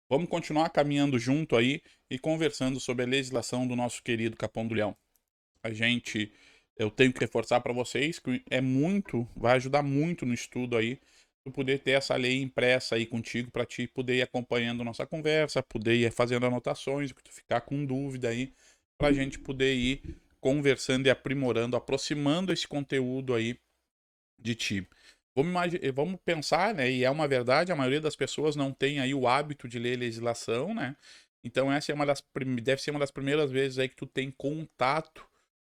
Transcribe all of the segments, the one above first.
Vamos continuar caminhando junto aí e conversando sobre a legislação do nosso querido Capão do Leão. A gente, eu tenho que reforçar para vocês que vai ajudar muito no estudo aí, tu poder ter essa lei impressa aí contigo para ti poder ir acompanhando nossa conversa, poder ir fazendo anotações, que tu ficar com dúvida aí, para a gente poder ir conversando e aprimorando, aproximando esse conteúdo aí de ti. Vamos pensar, né? E é uma verdade, a maioria das pessoas não tem aí o hábito de ler legislação, né? Então essa é deve ser uma das primeiras vezes aí que tu tem contato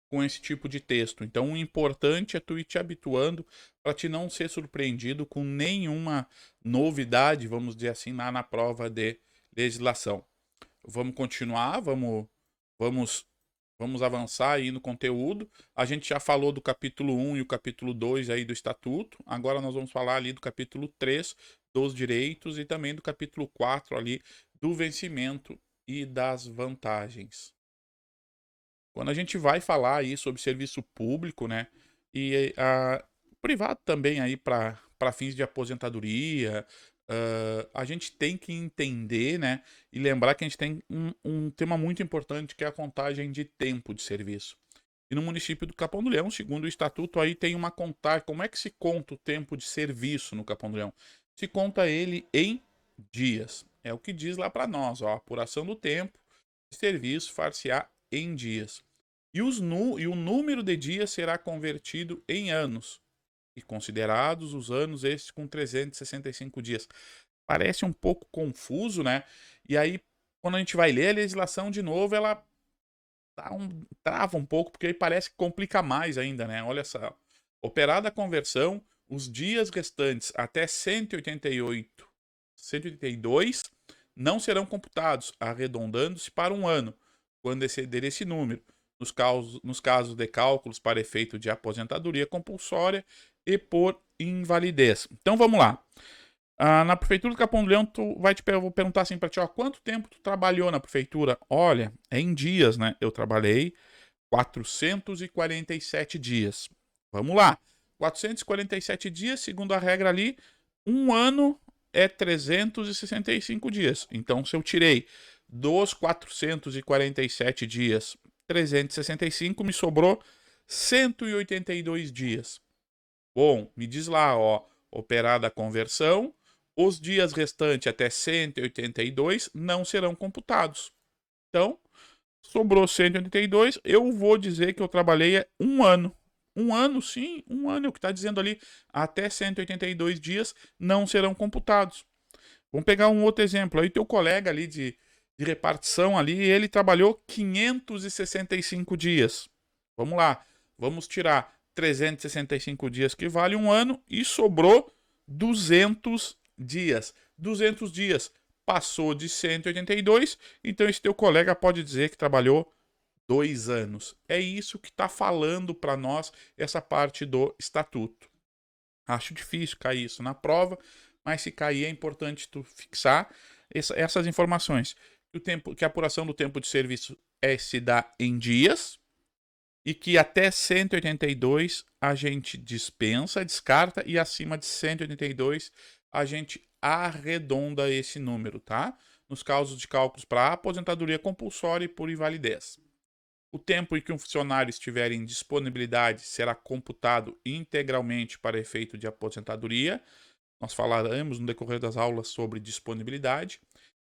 com esse tipo de texto. Então o importante é tu ir te habituando para te não ser surpreendido com nenhuma novidade, vamos dizer assim, lá na prova de legislação. Vamos continuar, vamos Vamos avançar aí no conteúdo. A gente já falou do capítulo 1 e o capítulo 2 aí do Estatuto. Agora nós vamos falar ali do capítulo 3 dos direitos e também do capítulo 4 ali do vencimento e das vantagens. Quando a gente vai falar aí sobre serviço público, né, e privado também aí para fins de aposentadoria, a gente tem que entender, né, e lembrar que a gente tem um tema muito importante que é a contagem de tempo de serviço. E no município do Capão do Leão, segundo o estatuto, aí tem uma contagem. Como é que se conta o tempo de serviço no Capão do Leão? Se conta ele em dias. É o que diz lá para nós, ó, a apuração do tempo de serviço far-se-á em dias. E o número de dias será convertido em anos, e considerados os anos estes com 365 dias. Parece um pouco confuso, né? E aí, quando a gente vai ler a legislação de novo, ela trava um pouco, porque aí parece que complica mais ainda, né? Olha só. Operada a conversão, os dias restantes até 188, 182 não serão computados, arredondando-se para um ano, quando exceder esse número, nos casos de cálculos para efeito de aposentadoria compulsória e por invalidez. Então vamos lá. Na prefeitura do Capão do Leão, eu vou perguntar assim pra ti, ó, quanto tempo tu trabalhou na prefeitura? Olha, é em dias, né? Eu trabalhei 447 dias. Vamos lá. 447 dias, segundo a regra ali, um ano é 365 dias. Então, se eu tirei dos 447 dias 365, me sobrou 182 dias. Bom, me diz lá, ó, operada a conversão, os dias restantes até 182 não serão computados. Então, sobrou 182, eu vou dizer que eu trabalhei um ano. Um ano, sim, um ano, é o que está dizendo ali, até 182 dias não serão computados. Vamos pegar um outro exemplo, aí teu colega ali de repartição ali, ele trabalhou 565 dias. Vamos lá, vamos tirar 365 dias que vale um ano e sobrou 200 dias. 200 dias passou de 182, então esse teu colega pode dizer que trabalhou 2 anos. É isso que está falando para nós essa parte do estatuto. Acho difícil cair isso na prova, mas se cair é importante tu fixar essas informações. Que a apuração do tempo de serviço se dá em dias e que até 182 a gente dispensa, descarta e acima de 182 a gente arredonda esse número, tá? Nos casos de cálculos para aposentadoria compulsória e por invalidez. O tempo em que um funcionário estiver em disponibilidade será computado integralmente para efeito de aposentadoria. Nós falaremos no decorrer das aulas sobre disponibilidade.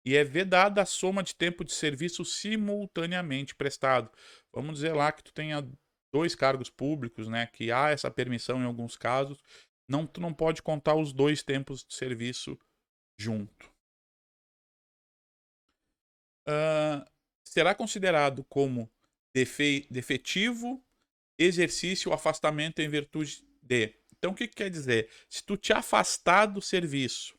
E é vedada a soma de tempo de serviço simultaneamente prestado. Vamos dizer lá que tu tenha 2 cargos públicos, né? Que há essa permissão em alguns casos. Não, tu não pode contar os 2 tempos de serviço junto. Será considerado como defetivo exercício ou afastamento em virtude de. Então, o que quer dizer? Se tu te afastar do serviço,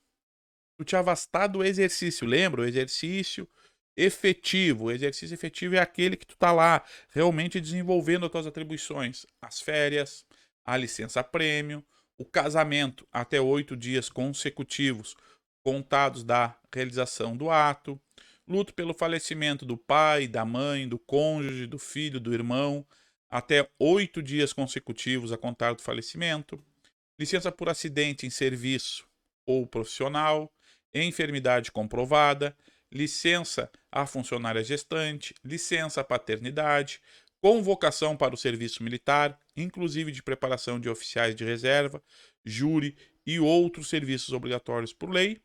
tu te afastar do exercício, lembra? O exercício efetivo. O exercício efetivo é aquele que tu tá lá realmente desenvolvendo as tuas atribuições. As férias, a licença-prêmio, o casamento até 8 dias consecutivos contados da realização do ato, luto pelo falecimento do pai, da mãe, do cônjuge, do filho, do irmão, até 8 dias consecutivos a contar do falecimento, licença por acidente em serviço ou profissional, enfermidade comprovada, licença à funcionária gestante, licença paternidade, convocação para o serviço militar, inclusive de preparação de oficiais de reserva, júri e outros serviços obrigatórios por lei,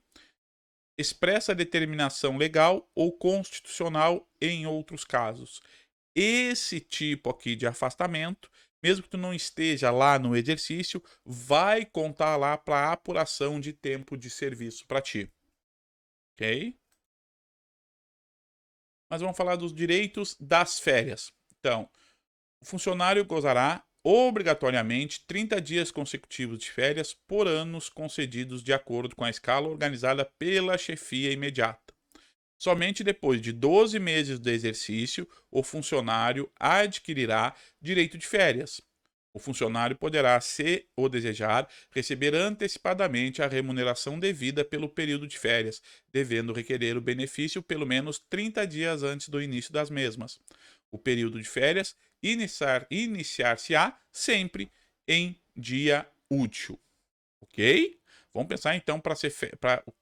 expressa determinação legal ou constitucional em outros casos. Esse tipo aqui de afastamento, mesmo que tu não esteja lá no exercício, vai contar lá para apuração de tempo de serviço para ti. Ok? Mas vamos falar dos direitos das férias. Então, o funcionário gozará obrigatoriamente 30 dias consecutivos de férias por anos concedidos de acordo com a escala organizada pela chefia imediata. Somente depois de 12 meses do exercício, o funcionário adquirirá direito de férias. O funcionário poderá, se o desejar, receber antecipadamente a remuneração devida pelo período de férias, devendo requerer o benefício pelo menos 30 dias antes do início das mesmas. O período de férias iniciar-se-á sempre em dia útil. Ok? Vamos pensar então para ser.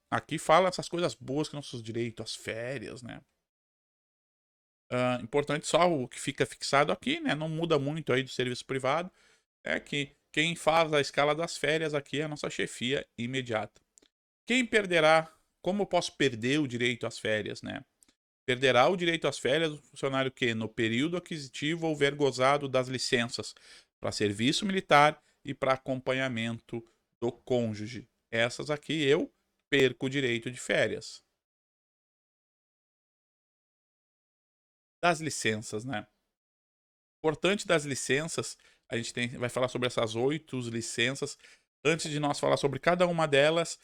Aqui fala essas coisas boas que nossos direitos, as férias, né? Importante só o que fica fixado aqui, né? Não muda muito aí do serviço privado. É que quem faz a escala das férias aqui é a nossa chefia imediata. Quem perderá? Como eu posso perder o direito às férias, né? Perderá o direito às férias o funcionário que, no período aquisitivo, houver gozado das licenças para serviço militar e para acompanhamento do cônjuge. Essas aqui eu perco o direito de férias. Das licenças, né? Importante das licenças, a gente vai falar sobre essas 8 licenças. Antes de nós falar sobre cada uma delas,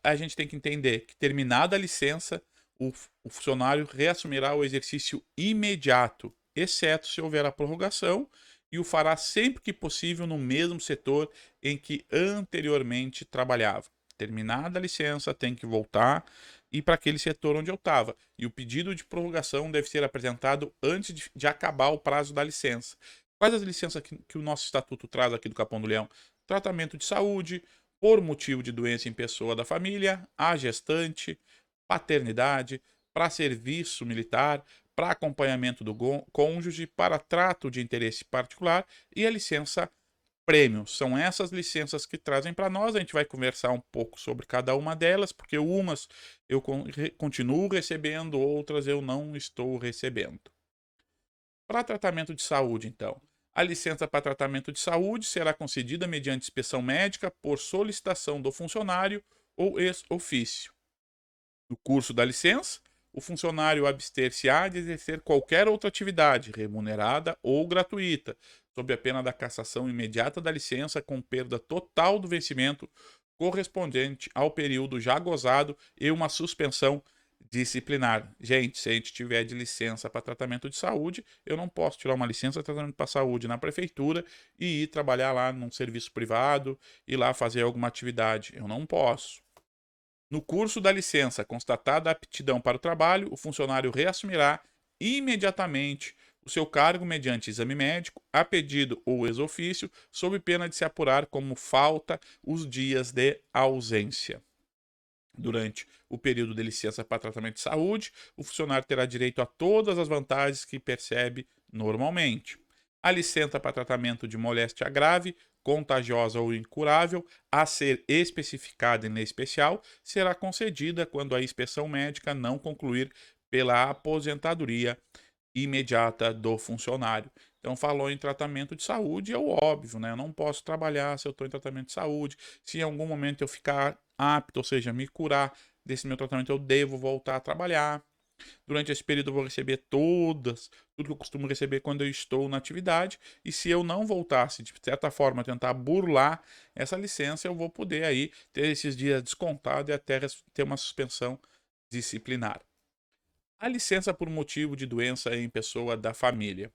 a gente tem que entender que, terminada a licença, o funcionário reassumirá o exercício imediato, exceto se houver a prorrogação, e o fará sempre que possível no mesmo setor em que anteriormente trabalhava. Terminada a licença, tem que voltar e para aquele setor onde eu estava. E o pedido de prorrogação deve ser apresentado antes de acabar o prazo da licença. Quais as licenças que o nosso estatuto traz aqui do Capão do Leão? Tratamento de saúde, por motivo de doença em pessoa da família, a gestante, paternidade, para serviço militar, para acompanhamento do cônjuge, para trato de interesse particular e a licença prêmio. São essas licenças que trazem para nós. A gente vai conversar um pouco sobre cada uma delas, porque umas eu continuo recebendo, outras eu não estou recebendo. Para tratamento de saúde, então. A licença para tratamento de saúde será concedida mediante inspeção médica por solicitação do funcionário ou ex-ofício. No curso da licença, o funcionário abster-se-á de exercer qualquer outra atividade, remunerada ou gratuita, sob a pena da cassação imediata da licença com perda total do vencimento correspondente ao período já gozado e uma suspensão disciplinar. Gente, se a gente tiver de licença para tratamento de saúde, eu não posso tirar uma licença de tratamento para saúde na prefeitura e ir trabalhar lá num serviço privado e lá fazer alguma atividade. Eu não posso. No curso da licença, constatada a aptidão para o trabalho, o funcionário reassumirá imediatamente o seu cargo mediante exame médico, a pedido ou ex-ofício, sob pena de se apurar como falta os dias de ausência. Durante o período de licença para tratamento de saúde, o funcionário terá direito a todas as vantagens que percebe normalmente. A licença para tratamento de moléstia grave, contagiosa ou incurável, a ser especificada em lei especial, será concedida quando a inspeção médica não concluir pela aposentadoria imediata do funcionário. Então, falou em tratamento de saúde, é o óbvio, né? Eu não posso trabalhar se eu estou em tratamento de saúde. Se em algum momento eu ficar apto, ou seja, me curar desse meu tratamento, eu devo voltar a trabalhar. Durante esse período eu vou receber tudo que eu costumo receber quando eu estou na atividade, e se eu não voltasse, de certa forma, tentar burlar essa licença, eu vou poder aí ter esses dias descontados e até ter uma suspensão disciplinar. A licença por motivo de doença em pessoa da família.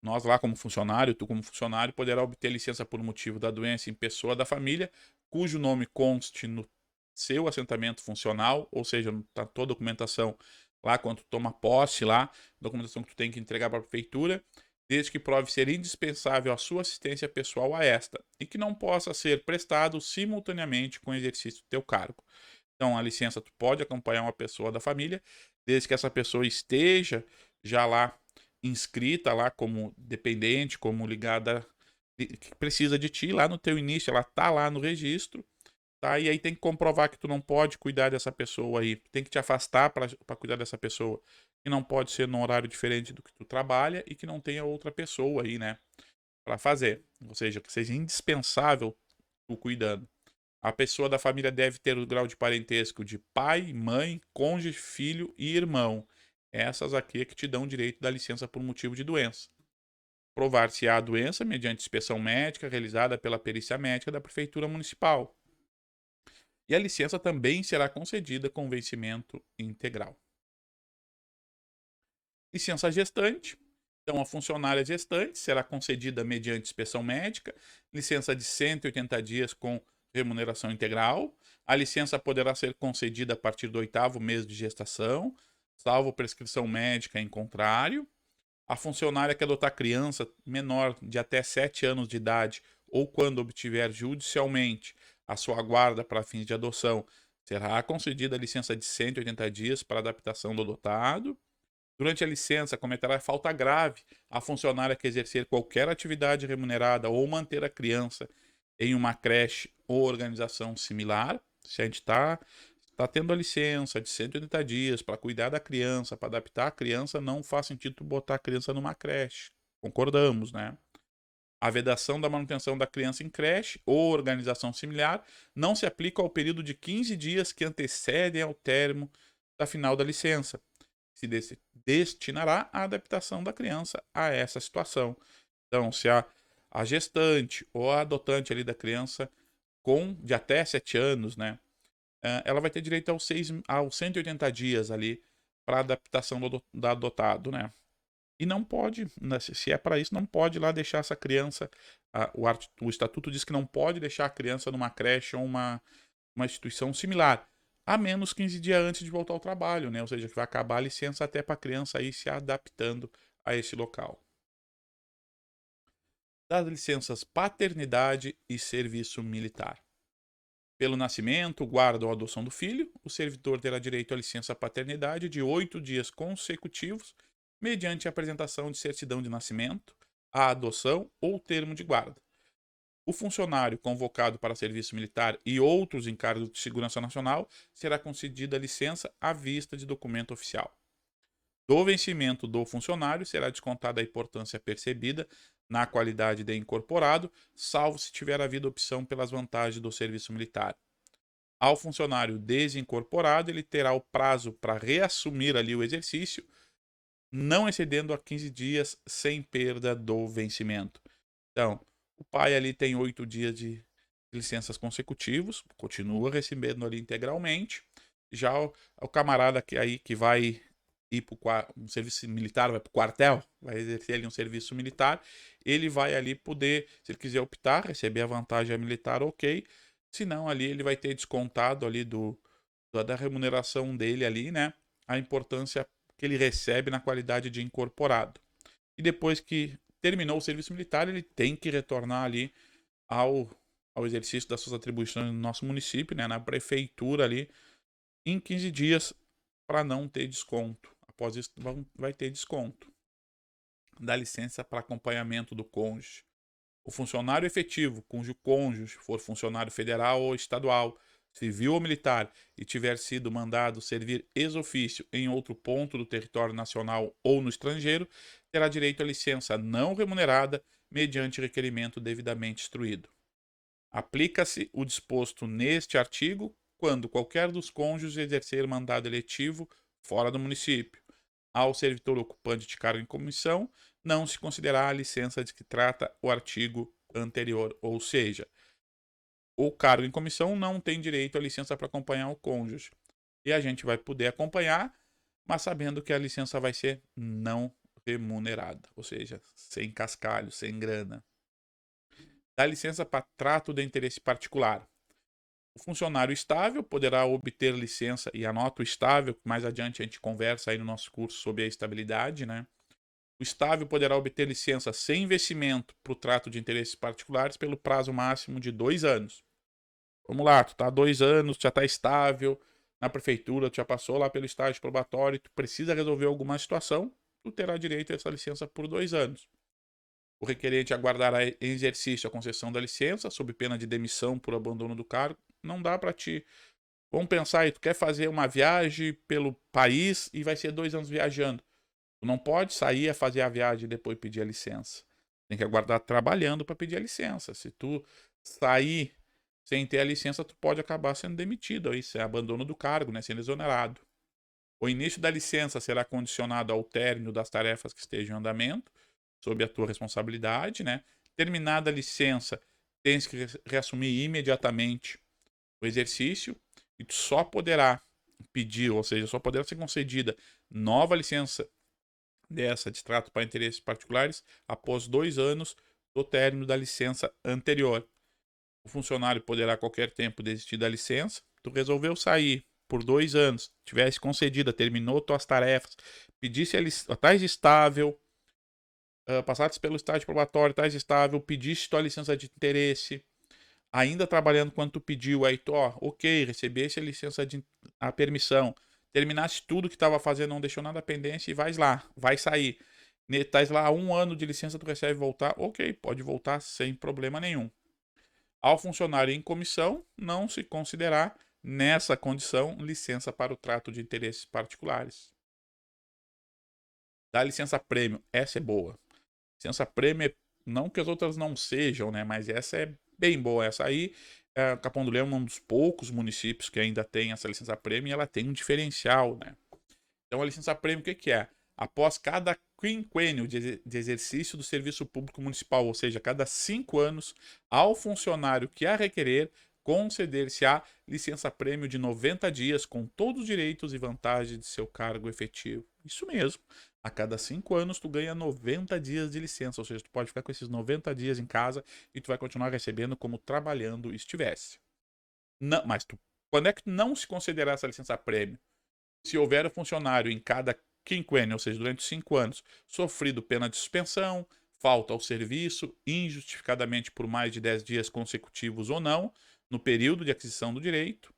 Nós lá como funcionário, tu como funcionário, poderá obter licença por motivo da doença em pessoa da família, cujo nome conste no seu assentamento funcional, ou seja, tá toda a documentação lá quando tu toma posse lá, documentação que tu tem que entregar para a prefeitura, desde que prove ser indispensável a sua assistência pessoal a esta, e que não possa ser prestado simultaneamente com o exercício do teu cargo. Então, a licença, tu pode acompanhar uma pessoa da família, desde que essa pessoa esteja já lá inscrita lá como dependente, como ligada, que precisa de ti lá no teu início, ela tá lá no registro, tá? E aí tem que comprovar que tu não pode cuidar dessa pessoa aí, tem que te afastar para cuidar dessa pessoa, que não pode ser num horário diferente do que tu trabalha e que não tenha outra pessoa aí, né, para fazer. Ou seja, que seja indispensável tu cuidando. A pessoa da família deve ter o grau de parentesco de pai, mãe, cônjuge, filho e irmão. Essas aqui é que te dão direito da licença por motivo de doença. Provar-se-á a doença mediante inspeção médica realizada pela perícia médica da Prefeitura Municipal. E a licença também será concedida com vencimento integral. Licença gestante. Então, a funcionária gestante será concedida mediante inspeção médica, licença de 180 dias com remuneração integral. A licença poderá ser concedida a partir do 8º mês de gestação, salvo prescrição médica em contrário. A funcionária que adotar criança menor de até 7 anos de idade ou quando obtiver judicialmente a sua guarda para fins de adoção, será concedida a licença de 180 dias para adaptação do adotado. Durante a licença, cometerá falta grave a funcionária que exercer qualquer atividade remunerada ou manter a criança em uma creche ou organização similar. Se a gente tá tendo a licença de 180 dias para cuidar da criança, para adaptar a criança, não faz sentido botar a criança numa creche. Concordamos, né? A vedação da manutenção da criança em creche ou organização similar não se aplica ao período de 15 dias que antecedem ao término da final da licença. Se destinará à adaptação da criança a essa situação. Então, se a gestante ou a adotante ali da criança de até 7 anos, né, ela vai ter direito aos 180 dias ali para adaptação do adotado, né? E não pode, né, se é para isso, não pode lá deixar essa criança. O estatuto diz que não pode deixar a criança numa creche ou uma instituição similar, a menos 15 dias antes de voltar ao trabalho, né? Ou seja, que vai acabar a licença até para a criança ir se adaptando a esse local. Das licenças paternidade e serviço militar. Pelo nascimento, guarda ou adoção do filho, o servidor terá direito à licença paternidade de 8 dias consecutivos, mediante a apresentação de certidão de nascimento, a adoção ou termo de guarda. O funcionário convocado para serviço militar e outros encargos de segurança nacional será concedida licença à vista de documento oficial. Do vencimento do funcionário será descontada a importância percebida na qualidade de incorporado, salvo se tiver havido opção pelas vantagens do serviço militar. Ao funcionário desincorporado, ele terá o prazo para reassumir ali o exercício, não excedendo a 15 dias sem perda do vencimento. Então, o pai ali tem 8 dias de licenças consecutivos, continua recebendo ali integralmente. Já o camarada que vai ir para um serviço militar, vai para o quartel, vai exercer ali um serviço militar, ele vai ali poder, se ele quiser optar, receber a vantagem militar, ok. Se não, ali ele vai ter descontado ali da remuneração dele ali, né? A importância que ele recebe na qualidade de incorporado. E depois que terminou o serviço militar, ele tem que retornar ali ao, ao exercício das suas atribuições no nosso município, né, na prefeitura ali, em 15 dias para não ter desconto. Após isso, vai ter desconto. Dá licença para acompanhamento do cônjuge. O funcionário efetivo, cujo cônjuge for funcionário federal ou estadual, civil ou militar, e tiver sido mandado servir ex-ofício em outro ponto do território nacional ou no estrangeiro, terá direito à licença não remunerada mediante requerimento devidamente instruído. Aplica-se o disposto neste artigo quando qualquer dos cônjuges exercer mandado eletivo fora do município. Ao servidor ocupante de cargo em comissão, não se considerará a licença de que trata o artigo anterior, ou seja, o cargo em comissão não tem direito à licença para acompanhar o cônjuge. E a gente vai poder acompanhar, mas sabendo que a licença vai ser não remunerada, ou seja, sem cascalho, sem grana. Dá licença para trato de interesse particular. O funcionário estável poderá obter licença, e anota o estável, mais adiante a gente conversa aí no nosso curso sobre a estabilidade, né? O estável poderá obter licença sem investimento para o trato de interesses particulares pelo prazo máximo de 2 anos. Vamos lá, tu tá há 2 anos, tu já tá estável na prefeitura, tu já passou lá pelo estágio probatório, tu precisa resolver alguma situação, tu terá direito a essa licença por 2 anos. O requerente aguardará em exercício a concessão da licença, sob pena de demissão por abandono do cargo. Não dá para ti. Vamos pensar aí, tu quer fazer uma viagem pelo país e vai ser 2 anos viajando. Tu não pode sair a fazer a viagem e depois pedir a licença. Tem que aguardar trabalhando para pedir a licença. Se tu sair sem ter a licença, tu pode acabar sendo demitido. Isso é abandono do cargo, né? Sendo exonerado. O início da licença será condicionado ao término das tarefas que estejam em andamento, sob a tua responsabilidade, né? Terminada a licença, tens que reassumir imediatamente o exercício e tu só poderá pedir, ou seja, só poderá ser concedida nova licença dessa de trato para interesses particulares após 2 anos do término da licença anterior. O funcionário poderá a qualquer tempo desistir da licença. Tu resolveu sair por 2 anos, tivesse concedida, terminou tuas tarefas, pedisse a tais estável, passaste pelo estágio probatório, tais estável, pediste tua licença de interesse, ainda trabalhando quando tu pediu, aí tu, ó, ok, recebeste a licença de a permissão, terminaste tudo que estava fazendo, não deixou nada pendente e vais lá, vai sair. Estás lá 1 ano de licença, tu recebe voltar, ok, pode voltar sem problema nenhum. Ao funcionário em comissão, não se considerar, nessa condição, licença para o trato de interesses particulares. Da licença prêmio, essa é boa. Licença prêmio, não que as outras não sejam, né? Mas essa é bem boa. Essa aí, Capão do Leão é um dos poucos municípios que ainda tem essa licença prêmio e ela tem um diferencial, né? Então, a licença prêmio, o que que é? Após cada quinquênio de exercício do serviço público municipal, ou seja, cada 5 anos, ao funcionário que a requerer, conceder-se-á licença prêmio de 90 dias com todos os direitos e vantagens de seu cargo efetivo. Isso mesmo. A cada 5 anos tu ganha 90 dias de licença, ou seja, tu pode ficar com esses 90 dias em casa e tu vai continuar recebendo como trabalhando estivesse. Não, mas quando é que tu não se considerar essa licença prêmio? Se houver o funcionário em cada quinquênio, ou seja, durante 5 anos, sofrido pena de suspensão, falta ao serviço, injustificadamente por mais de 10 dias consecutivos ou não, no período de aquisição do direito,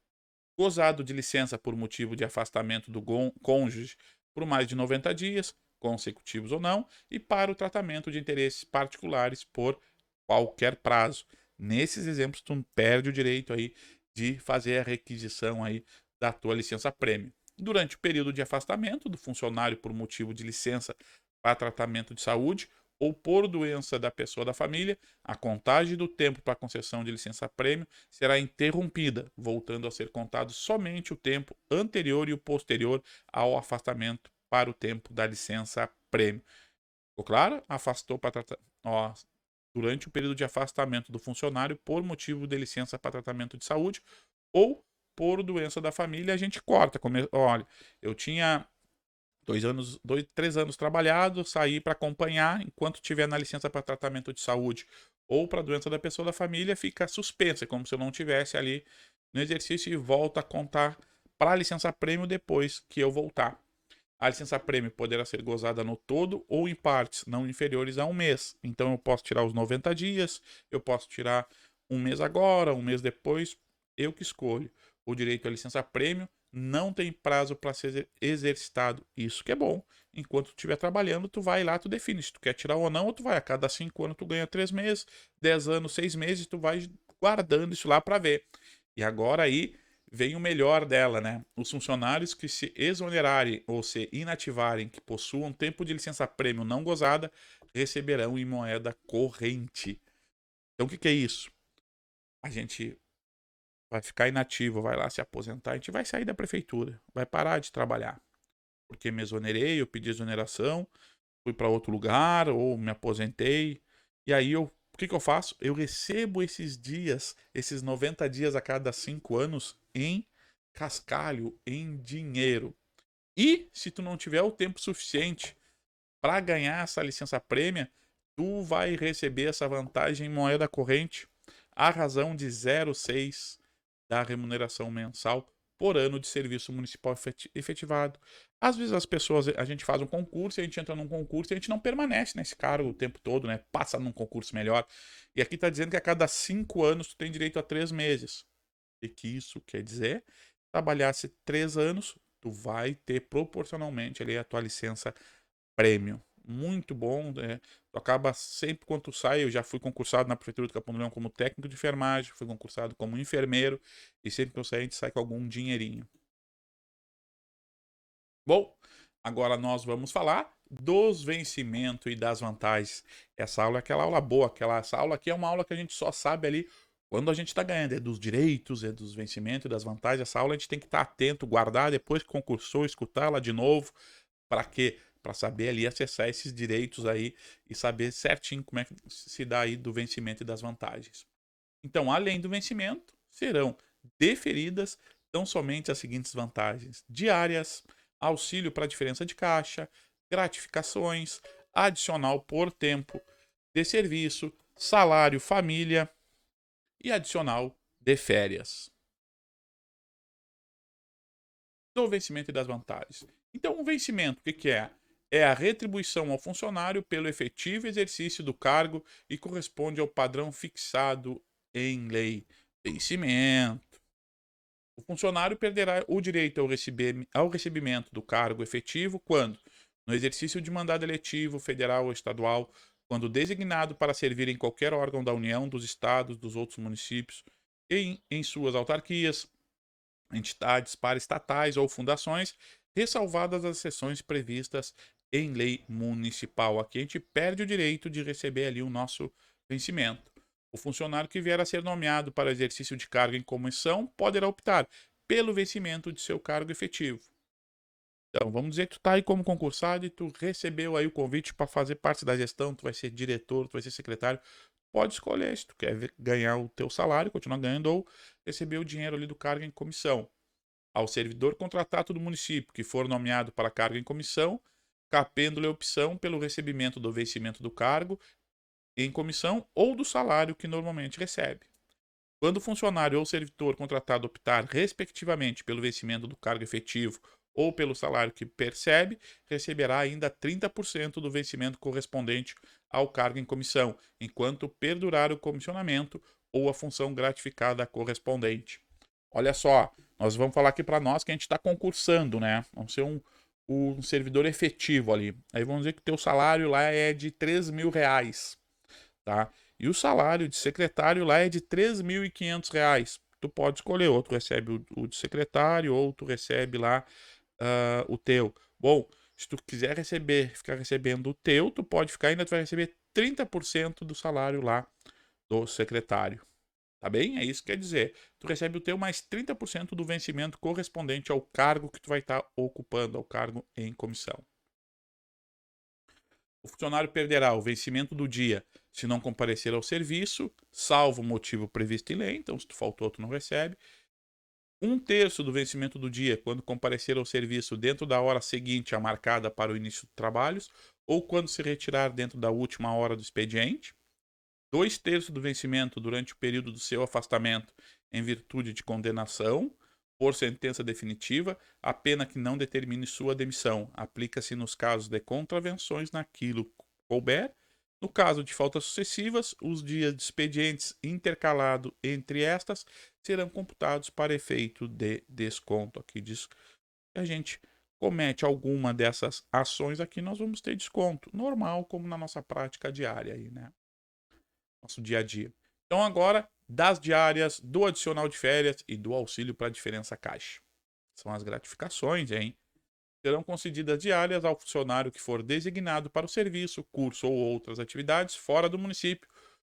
gozado de licença por motivo de afastamento do cônjuge por mais de 90 dias, consecutivos ou não, e para o tratamento de interesses particulares por qualquer prazo. Nesses exemplos, tu perde o direito aí de fazer a requisição aí da tua licença prêmio. Durante o período de afastamento do funcionário por motivo de licença para tratamento de saúde ou por doença da pessoa da família, a contagem do tempo para a concessão de licença-prêmio será interrompida, voltando a ser contado somente o tempo anterior e o posterior ao afastamento para o tempo da licença-prêmio. Ficou claro? Afastou para tratar. Durante o período de afastamento do funcionário por motivo de licença para tratamento de saúde ou por doença da família, a gente corta. Olha, eu tinha 3 anos trabalhado, saí para acompanhar enquanto estiver na licença para tratamento de saúde ou para doença da pessoa da família, fica suspensa, como se eu não tivesse ali no exercício e volta a contar para a licença prêmio depois que eu voltar. A licença prêmio poderá ser gozada no todo ou em partes não inferiores a 1 mês. Então eu posso tirar os 90 dias, eu posso tirar 1 mês agora, 1 mês depois, eu que escolho. O direito à licença prêmio não tem prazo para ser exercitado. Isso que é bom. Enquanto tu estiver trabalhando, tu vai lá, tu define se tu quer tirar ou não, ou tu vai. A cada 5 anos tu ganha 3 meses, 10 anos, 6 meses, tu vai guardando isso lá para ver. E agora aí vem o melhor dela, né? Os funcionários que se exonerarem ou se inativarem, que possuam tempo de licença-prêmio não gozada, receberão em moeda corrente. Então o que que é isso? A gente vai ficar inativo, vai lá se aposentar, a gente vai sair da prefeitura, vai parar de trabalhar. Porque me exonerei, eu pedi exoneração, fui para outro lugar ou me aposentei. E aí o que que eu faço? Eu recebo esses dias, esses 90 dias a cada 5 anos em cascalho, em dinheiro. E se tu não tiver o tempo suficiente para ganhar essa licença prêmia, tu vai receber essa vantagem em moeda corrente à razão de 0,6 da remuneração mensal por ano de serviço municipal efetivado. Às vezes as pessoas, a gente faz um concurso, a gente entra num concurso e a gente não permanece nesse cargo o tempo todo, né? Passa num concurso melhor. E aqui está dizendo que a cada 5 anos tu tem direito a 3 meses. O que isso quer dizer? Trabalhasse 3 anos, tu vai ter proporcionalmente ali a tua licença premium. Muito bom, né? Tu acaba sempre quando tu sai, eu já fui concursado na Prefeitura do Capão do Leão como técnico de enfermagem, fui concursado como enfermeiro, e sempre que eu sair, a gente sai com algum dinheirinho. Bom, agora nós vamos falar dos vencimentos e das vantagens. Essa aula é aquela aula boa, essa aula aqui é uma aula que a gente só sabe ali quando a gente está ganhando, é dos direitos, é dos vencimentos e das vantagens. Essa aula a gente tem que estar atento, guardar depois que concursou, escutar ela de novo. Para quê? Para saber ali acessar esses direitos aí e saber certinho como é que se dá aí do vencimento e das vantagens. Então, além do vencimento, serão deferidas tão somente as seguintes vantagens: diárias, auxílio para diferença de caixa, gratificações, adicional por tempo de serviço, salário família e adicional de férias. Do vencimento e das vantagens. Então, o vencimento, o que é? É a retribuição ao funcionário pelo efetivo exercício do cargo e corresponde ao padrão fixado em lei. Vencimento. O funcionário perderá o direito ao recebimento do cargo efetivo quando, no exercício de mandado eletivo federal ou estadual, quando designado para servir em qualquer órgão da União, dos estados, dos outros municípios, em suas autarquias, entidades paraestatais ou fundações, ressalvadas as exceções previstas em lei municipal. Aqui a gente perde o direito de receber ali o nosso vencimento. O funcionário que vier a ser nomeado para exercício de cargo em comissão poderá optar pelo vencimento de seu cargo efetivo. Então, vamos dizer que tu tá aí como concursado e tu recebeu aí o convite para fazer parte da gestão, tu vai ser diretor, tu vai ser secretário, pode escolher se tu quer ganhar o teu salário, continuar ganhando ou receber o dinheiro ali do cargo em comissão. Ao servidor contratado do município que for nomeado para cargo em comissão, cabendo-lhe a opção pelo recebimento do vencimento do cargo em comissão ou do salário que normalmente recebe. Quando o funcionário ou servidor contratado optar, respectivamente, pelo vencimento do cargo efetivo ou pelo salário que percebe, receberá ainda 30% do vencimento correspondente ao cargo em comissão, enquanto perdurar o comissionamento ou a função gratificada correspondente. Olha só, nós vamos falar aqui para nós que a gente está concursando, né? Vamos ser um servidor efetivo ali. Aí vamos dizer que o teu salário lá é de R$ 3.000, tá? E o salário de secretário lá é de R$ 3.500. Tu pode escolher, ou tu recebe o de secretário, ou tu recebe lá o teu. Bom, se tu quiser receber, ficar recebendo o teu, tu pode ficar, ainda tu vai receber 30% do salário lá do secretário. Tá bem? É isso que quer dizer. Tu recebe o teu mais 30% do vencimento correspondente ao cargo que tu vai estar ocupando, ao cargo em comissão. O funcionário perderá o vencimento do dia se não comparecer ao serviço, salvo o motivo previsto em lei. Então, se tu faltou, tu não recebe. 1/3 do vencimento do dia quando comparecer ao serviço dentro da hora seguinte à marcada para o início dos trabalhos ou quando se retirar dentro da última hora do expediente. 2/3 do vencimento durante o período do seu afastamento em virtude de condenação por sentença definitiva, a pena que não determine sua demissão. Aplica-se nos casos de contravenções naquilo couber. No caso de faltas sucessivas, os dias de expedientes intercalados entre estas serão computados para efeito de desconto. Aqui diz que a gente comete alguma dessas ações aqui, nós vamos ter desconto. Normal, como na nossa prática diária aí, né? Nosso dia a dia. Então agora, das diárias, do adicional de férias e do auxílio para a diferença caixa. São as gratificações, hein? Serão concedidas diárias ao funcionário que for designado para o serviço, curso ou outras atividades fora do município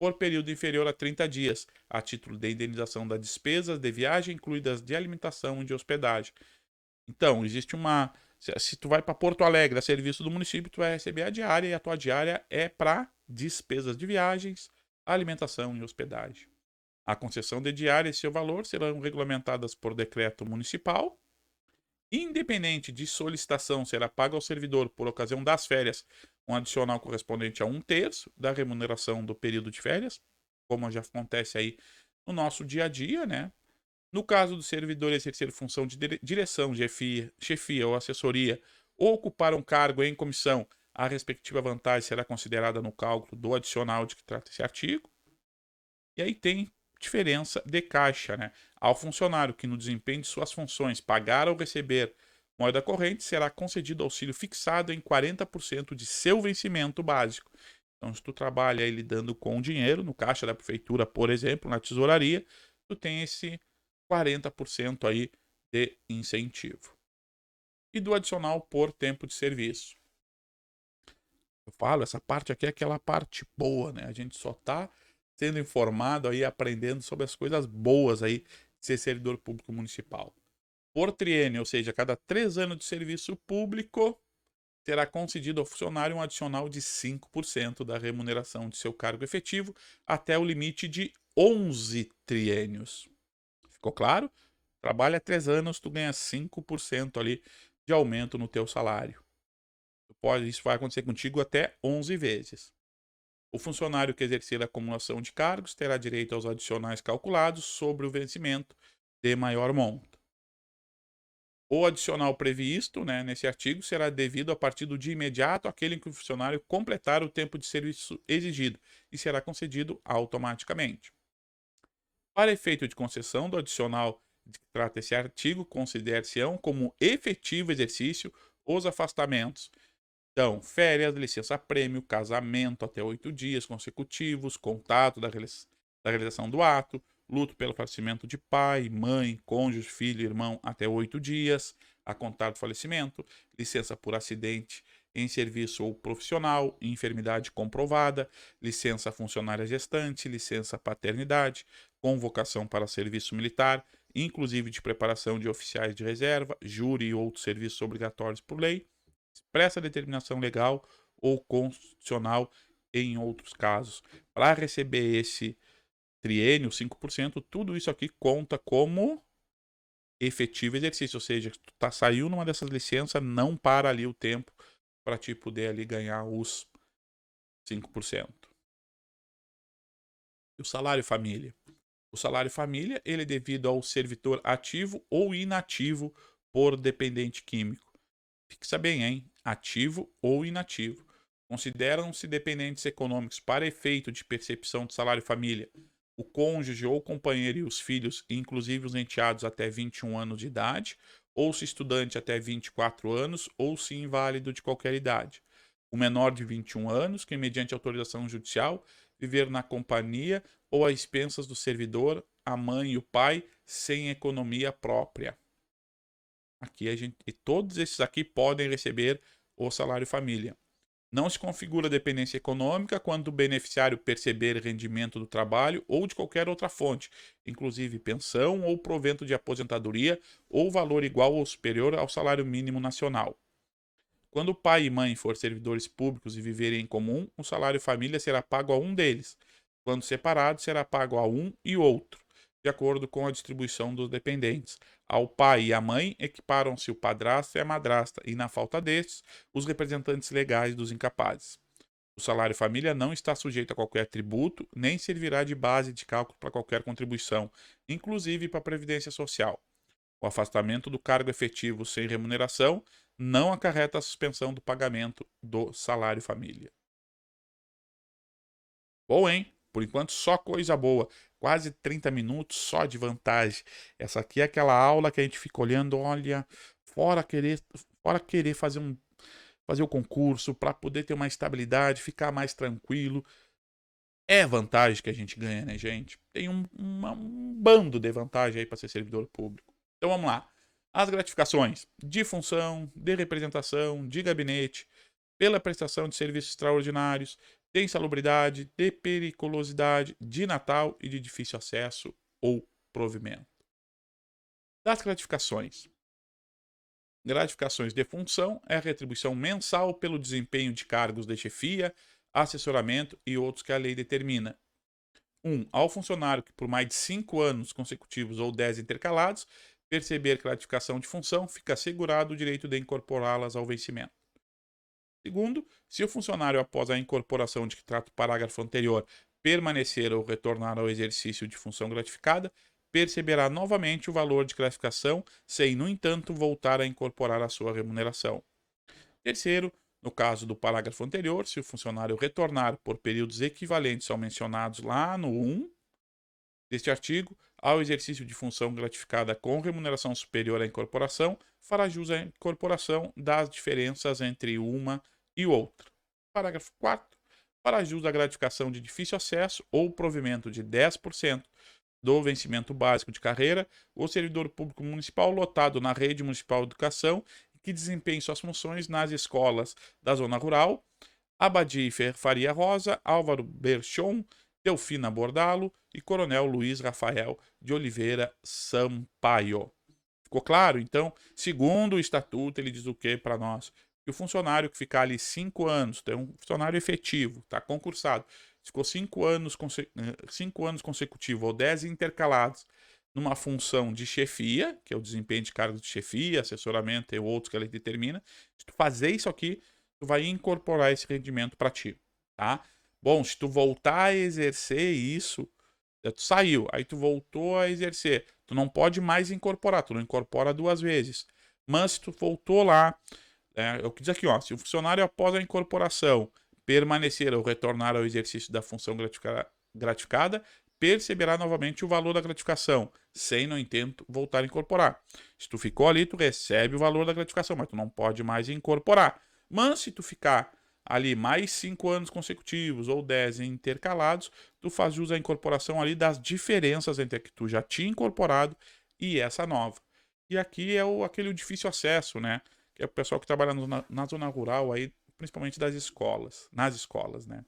por período inferior a 30 dias, a título de indenização das despesas de viagem, incluídas de alimentação e de hospedagem. Então, existe uma... Se tu vai para Porto Alegre a serviço do município, tu vai receber a diária e a tua diária é para despesas de viagens, alimentação e hospedagem. A concessão de diária e seu valor serão regulamentadas por decreto municipal. Independente de solicitação, será paga ao servidor por ocasião das férias um adicional correspondente a 1/3 da remuneração do período de férias, como já acontece aí no nosso dia a dia, né? No caso do servidor exercer função de direção, chefia ou assessoria, ou ocupar um cargo em comissão, a respectiva vantagem será considerada no cálculo do adicional de que trata esse artigo. E aí tem diferença de caixa, né? Ao funcionário que no desempenho de suas funções pagar ou receber moeda corrente, será concedido auxílio fixado em 40% de seu vencimento básico. Então, se tu trabalha aí lidando com dinheiro, no caixa da prefeitura, por exemplo, na tesouraria, tu tem esse 40% aí de incentivo. E do adicional por tempo de serviço. Eu falo, essa parte aqui é aquela parte boa, né? A gente só tá sendo informado aí, aprendendo sobre as coisas boas aí de ser servidor público municipal. Por triênio, ou seja, a cada 3 anos de serviço público, será concedido ao funcionário um adicional de 5% da remuneração de seu cargo efetivo até o limite de 11 triênios. Ficou claro? Trabalha 3 anos, tu ganha 5% ali de aumento no teu salário. Isso vai acontecer contigo até 11 vezes. O funcionário que exercer a acumulação de cargos terá direito aos adicionais calculados sobre o vencimento de maior monta. O adicional previsto, né, nesse artigo será devido a partir do dia imediato àquele em que o funcionário completar o tempo de serviço exigido e será concedido automaticamente. Para efeito de concessão do adicional de que trata esse artigo, considere-se-ão como efetivo exercício os afastamentos. Então, férias, licença-prêmio, casamento até 8 dias consecutivos, contato da realização do ato, luto pelo falecimento de pai, mãe, cônjuge, filho, irmão até 8 dias, a contar do falecimento, licença por acidente em serviço ou profissional, enfermidade comprovada, licença funcionária gestante, licença paternidade, convocação para serviço militar, inclusive de preparação de oficiais de reserva, júri e outros serviços obrigatórios por lei, expressa determinação legal ou constitucional em outros casos. Para receber esse triênio, 5%, tudo isso aqui conta como efetivo exercício, ou seja, tu saiu numa dessas licenças, não para ali o tempo para te poder ali ganhar os 5%. E o salário família? O salário família, ele é devido ao servidor ativo ou inativo por dependente químico. Fixa bem, hein? Ativo ou inativo. Consideram-se dependentes econômicos para efeito de percepção de salário família o cônjuge ou companheiro e os filhos, inclusive os enteados até 21 anos de idade, ou se estudante até 24 anos, ou se inválido de qualquer idade. O menor de 21 anos, que mediante autorização judicial, viver na companhia ou a expensas do servidor, a mãe e o pai, sem economia própria. Aqui e todos esses aqui podem receber o salário família. Não se configura dependência econômica quando o beneficiário perceber rendimento do trabalho ou de qualquer outra fonte, inclusive pensão ou provento de aposentadoria ou valor igual ou superior ao salário mínimo nacional. Quando pai e mãe forem servidores públicos e viverem em comum, o salário família será pago a um deles. Quando separado, será pago a um e outro, de acordo com a distribuição dos dependentes. Ao pai e à mãe equiparam-se o padrasto e a madrasta, e, na falta destes, os representantes legais dos incapazes. O salário família não está sujeito a qualquer tributo, nem servirá de base de cálculo para qualquer contribuição, inclusive para a Previdência Social. O afastamento do cargo efetivo sem remuneração não acarreta a suspensão do pagamento do salário família. Bom, hein? Por enquanto, só coisa boa. Quase 30 minutos só de vantagem. Essa aqui é aquela aula que a gente fica olhando, olha, fora querer fazer o concurso para poder ter uma estabilidade, ficar mais tranquilo. É vantagem que a gente ganha, né, gente? Tem um bando de vantagem aí para ser servidor público. Então vamos lá. As gratificações de função, de representação, de gabinete, pela prestação de serviços extraordinários, de insalubridade, de periculosidade, de Natal e de difícil acesso ou provimento. Das gratificações. Gratificações de função é a retribuição mensal pelo desempenho de cargos de chefia, assessoramento e outros que a lei determina. 1. Ao funcionário que por mais de 5 anos consecutivos ou 10 intercalados perceber gratificação de função, fica assegurado o direito de incorporá-las ao vencimento. Segundo, se o funcionário, após a incorporação de que trata o parágrafo anterior, permanecer ou retornar ao exercício de função gratificada, perceberá novamente o valor de gratificação, sem, no entanto, voltar a incorporar a sua remuneração. Terceiro, no caso do parágrafo anterior, se o funcionário retornar por períodos equivalentes ao mencionados lá no 1, deste artigo, ao exercício de função gratificada com remuneração superior à incorporação, fará jus à incorporação das diferenças entre uma e outra. Parágrafo 4º. Fará jus à gratificação de difícil acesso ou provimento de 10% do vencimento básico de carreira, o servidor público municipal lotado na rede municipal de educação que desempenhe suas funções nas escolas da zona rural, Abadi Faria Rosa, Álvaro Berchon, Delfina Bordalo e Coronel Luiz Rafael de Oliveira Sampaio. Ficou claro? Então, segundo o estatuto, ele diz o que para nós? Que o funcionário que ficar ali 5 anos, tem um funcionário efetivo, está concursado, ficou 5 anos, 5 anos consecutivos ou 10 intercalados numa função de chefia, que é o desempenho de cargos de chefia, assessoramento e outros que a lei determina. Se tu fazer isso aqui, tu vai incorporar esse rendimento para ti, tá? Bom, se tu voltar a exercer isso, tu saiu, aí tu voltou a exercer, tu não pode mais incorporar, tu não incorpora 2 vezes. Mas se tu voltou lá, é o que diz aqui, ó, se o funcionário após a incorporação permanecer ou retornar ao exercício da função gratificada, perceberá novamente o valor da gratificação, sem, no entanto, voltar a incorporar. Se tu ficou ali, tu recebe o valor da gratificação, mas tu não pode mais incorporar. Mas se tu ficar ali mais 5 anos consecutivos ou 10 intercalados, tu faz jus à incorporação ali das diferenças entre a que tu já tinha incorporado e essa nova. E aqui é aquele difícil acesso, né? Que é o pessoal que trabalha na zona rural aí, principalmente das escolas, nas escolas, né?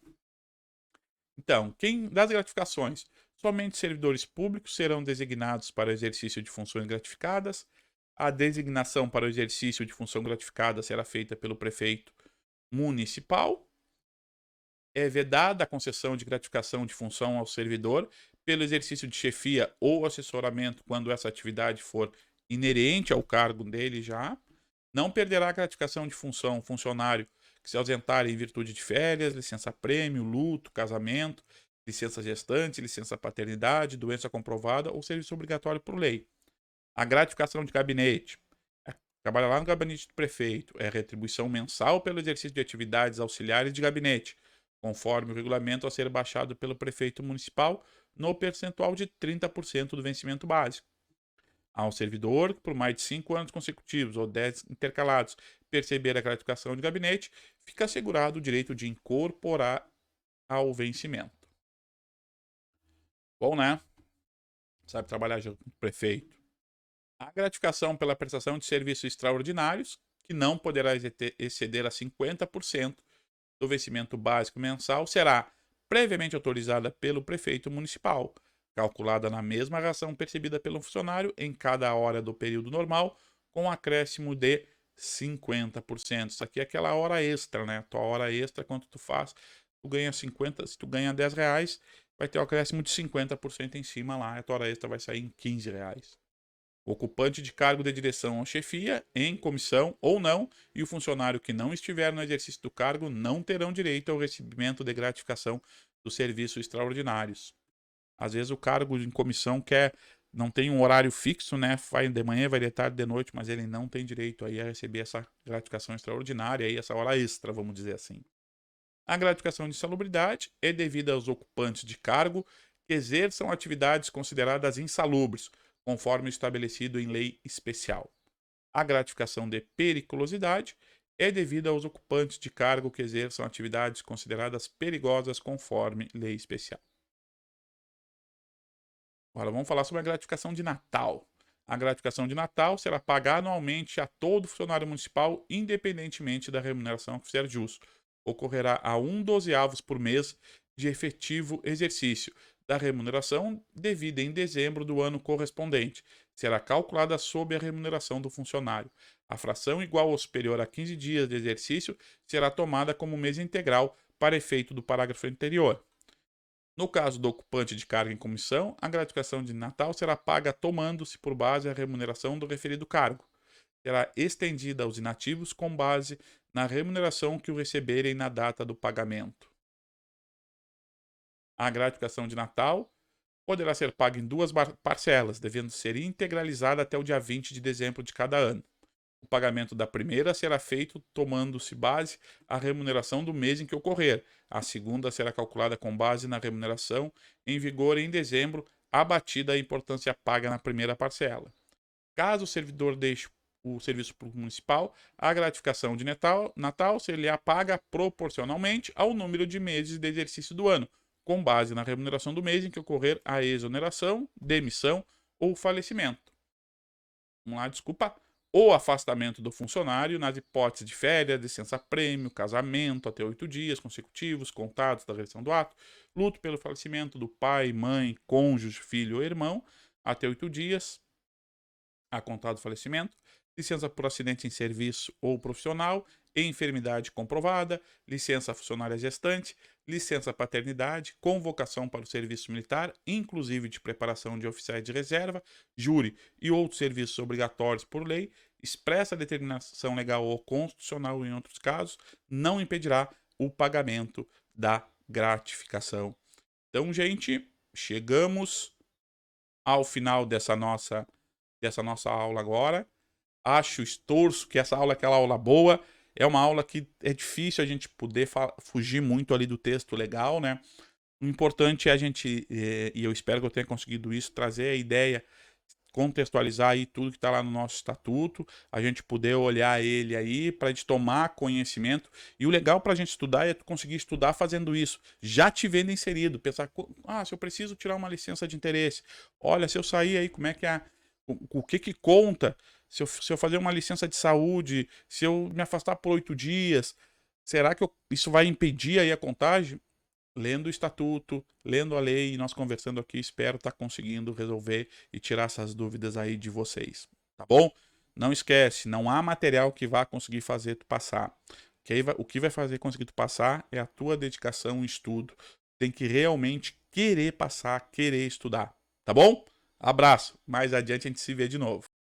Então, das gratificações? Somente servidores públicos serão designados para o exercício de funções gratificadas. A designação para o exercício de função gratificada será feita pelo prefeito municipal. É vedada a concessão de gratificação de função ao servidor pelo exercício de chefia ou assessoramento quando essa atividade for inerente ao cargo dele já. Não perderá a gratificação de função o funcionário que se ausentar em virtude de férias, licença-prêmio, luto, casamento, licença gestante, licença paternidade, doença comprovada ou serviço obrigatório por lei. A gratificação de gabinete. Trabalha lá no gabinete do prefeito. É retribuição mensal pelo exercício de atividades auxiliares de gabinete, conforme o regulamento a ser baixado pelo prefeito municipal no percentual de 30% do vencimento básico. Ao servidor, por mais de 5 anos consecutivos ou 10 intercalados, perceber a gratificação de gabinete, fica assegurado o direito de incorporar ao vencimento. Bom, né? Sabe trabalhar junto com o prefeito. A gratificação pela prestação de serviços extraordinários, que não poderá exceder a 50% do vencimento básico mensal, será previamente autorizada pelo prefeito municipal, calculada na mesma ração percebida pelo funcionário em cada hora do período normal, com um acréscimo de 50%. Isso aqui é aquela hora extra, né? A tua hora extra, quanto tu faz, tu ganha 50, se tu ganha R$10, vai ter um acréscimo de 50% em cima lá, a tua hora extra vai sair em R$15. O ocupante de cargo de direção ou chefia, em comissão ou não, e o funcionário que não estiver no exercício do cargo não terão direito ao recebimento de gratificação dos serviços extraordinários. Às vezes o cargo em comissão não tem um horário fixo, né? Vai de manhã, vai de tarde, de noite, mas ele não tem direito aí a receber essa gratificação extraordinária, aí, essa hora extra, vamos dizer assim. A gratificação de insalubridade é devida aos ocupantes de cargo que exerçam atividades consideradas insalubres, conforme estabelecido em lei especial. A gratificação de periculosidade é devida aos ocupantes de cargo que exerçam atividades consideradas perigosas, conforme lei especial. Agora vamos falar sobre a gratificação de Natal. A gratificação de Natal será paga anualmente a todo funcionário municipal, independentemente da remuneração que fizer jus. Ocorrerá a 1/12 por mês de efetivo exercício da remuneração devida em dezembro do ano correspondente. Será calculada sob a remuneração do funcionário. A fração igual ou superior a 15 dias de exercício será tomada como mês integral para efeito do parágrafo anterior. No caso do ocupante de cargo em comissão, a gratificação de Natal será paga tomando-se por base a remuneração do referido cargo. Será estendida aos inativos com base na remuneração que o receberem na data do pagamento. A gratificação de Natal poderá ser paga em 2 parcelas, devendo ser integralizada até o dia 20 de dezembro de cada ano. O pagamento da primeira será feito tomando-se base a remuneração do mês em que ocorrer. A segunda será calculada com base na remuneração em vigor em dezembro abatida a importância paga na primeira parcela. Caso o servidor deixe o serviço municipal, a gratificação de Natal se-lhe paga proporcionalmente ao número de meses de exercício do ano, com base na remuneração do mês em que ocorrer a exoneração, demissão ou falecimento. Vamos lá, desculpa. Ou afastamento do funcionário nas hipóteses de férias, licença-prêmio, casamento até 8 dias consecutivos, contados da realização do ato, luto pelo falecimento do pai, mãe, cônjuge, filho ou irmão, até 8 dias, a contar do falecimento, licença por acidente em serviço ou profissional, enfermidade comprovada, licença funcionária gestante, licença paternidade, convocação para o serviço militar, inclusive de preparação de oficiais de reserva, júri e outros serviços obrigatórios por lei, expressa determinação legal ou constitucional em outros casos, não impedirá o pagamento da gratificação. Então, gente, chegamos ao final dessa nossa aula agora. Torço que essa aula é aquela aula boa. É uma aula que é difícil a gente poder fugir muito ali do texto legal, né? O importante é a gente, e eu espero que eu tenha conseguido isso, trazer a ideia, contextualizar aí tudo que está lá no nosso estatuto, a gente poder olhar ele aí para a gente tomar conhecimento. E o legal para a gente estudar é tu conseguir estudar fazendo isso, já te vendo inserido, pensar, se eu preciso tirar uma licença de interesse, olha, se eu sair aí, como é que é, o que conta, se eu fazer uma licença de saúde, se eu me afastar por 8 dias, será que isso vai impedir aí a contagem? Lendo o estatuto, lendo a lei e nós conversando aqui, espero estar conseguindo resolver e tirar essas dúvidas aí de vocês, tá bom? Não esquece, não há material que vá conseguir fazer tu passar. O que vai fazer conseguir tu passar é a tua dedicação e estudo. Tem que realmente querer passar, querer estudar, tá bom? Abraço, mais adiante a gente se vê de novo.